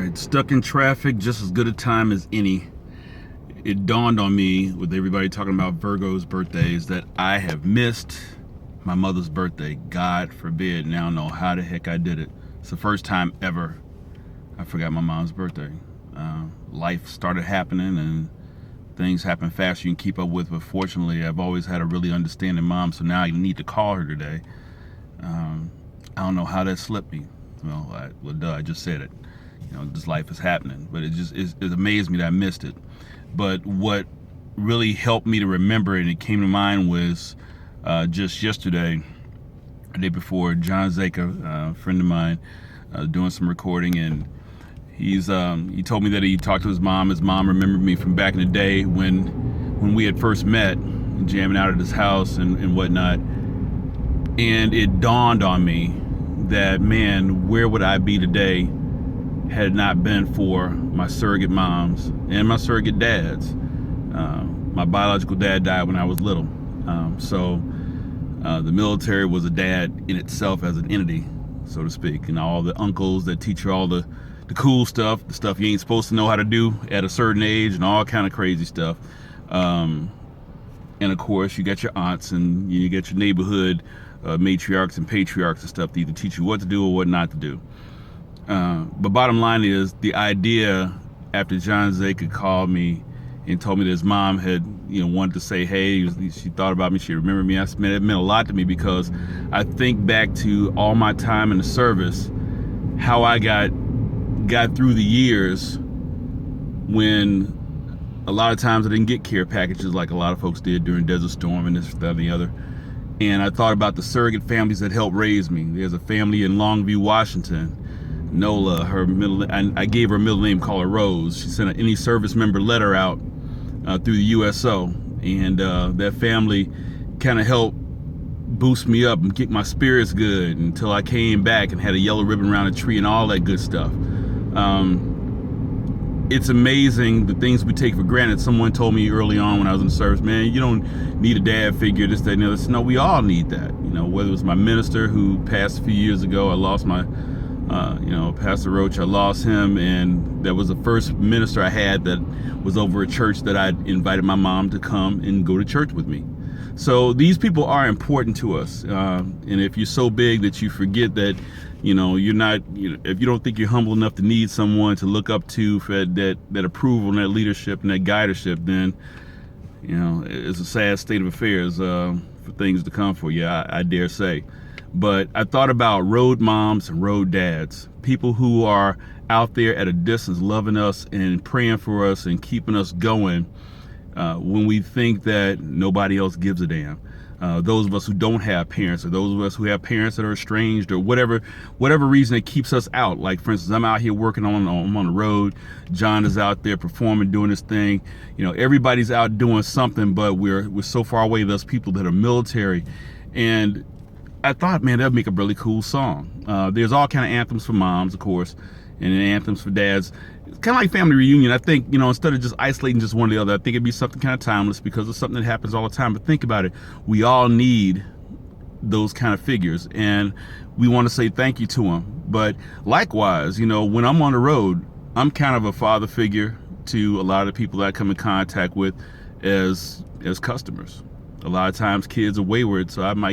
right, stuck in traffic, just as good a time as any. It dawned on me, with everybody talking about Virgo's birthdays, that I have missed my mother's birthday. God forbid. Now I don't know how the heck I did it. It's the first time ever I forgot my mom's birthday. Life started happening and things happen faster you can keep up with, but fortunately I've always had a really understanding mom, so now I need to call her today. I don't know how that slipped me. I just said it. This life is happening, but it amazed me that I missed it. But what really helped me to remember it, and it came to mind, was just yesterday, the day before, John Zaka, a friend of mine, doing some recording, and he told me that he talked to his mom. His mom remembered me from back in the day when we had first met, jamming out at his house and whatnot. And it dawned on me that, man, where would I be today had it not been for my surrogate moms and my surrogate dads. My biological dad died when I was little. So the military was a dad in itself as an entity, so to speak. And all the uncles that teach you all the cool stuff, the stuff you ain't supposed to know how to do at a certain age, and all kind of crazy stuff. And of course, you got your aunts and you get your neighborhood matriarchs and patriarchs and stuff to either teach you what to do or what not to do. But bottom line is, the idea, after John Zaka called me and told me that his mom had, wanted to say, hey, she thought about me, she remembered me. It meant a lot to me, because I think back to all my time in the service, how I got through the years when a lot of times I didn't get care packages like a lot of folks did during Desert Storm and this, that, and the other. And I thought about the surrogate families that helped raise me. There's a family in Longview, Washington. Nola, I gave her a middle name, called her Rose. She sent any service member letter out through the USO, and that family kind of helped boost me up and get my spirits good until I came back and had a yellow ribbon around a tree and all that good stuff. It's amazing the things we take for granted. Someone told me early on when I was in the service, man, you don't need a dad figure, this, that, and the other. No, we all need that. Whether it was my minister who passed a few years ago, I lost my Pastor Roach, I lost him, and that was the first minister I had that was over a church that I'd invited my mom to come and go to church with me. So these people are important to us, and if you're so big that you forget that, you're not, if you don't think you're humble enough to need someone to look up to for that approval and that leadership and that guidership, then, it's a sad state of affairs for things to come for you, I dare say. But I thought about road moms and road dads, people who are out there at a distance loving us and praying for us and keeping us going when we think that nobody else gives a damn. Those of us who don't have parents, or those of us who have parents that are estranged, or whatever reason that keeps us out. Like, for instance, I'm out here working I'm on the road. John is out there performing, doing his thing. Everybody's out doing something, but we're so far away, those people that are military. And I thought, man, that'd make a really cool song. There's all kind of anthems for moms, of course, and then anthems for dads. It's kind of like family reunion. I think, instead of just isolating just one or the other, I think it'd be something kind of timeless, because it's something that happens all the time. But think about it. We all need those kind of figures, and we want to say thank you to them. But likewise, when I'm on the road, I'm kind of a father figure to a lot of the people that I come in contact with as customers. A lot of times kids are wayward, so I might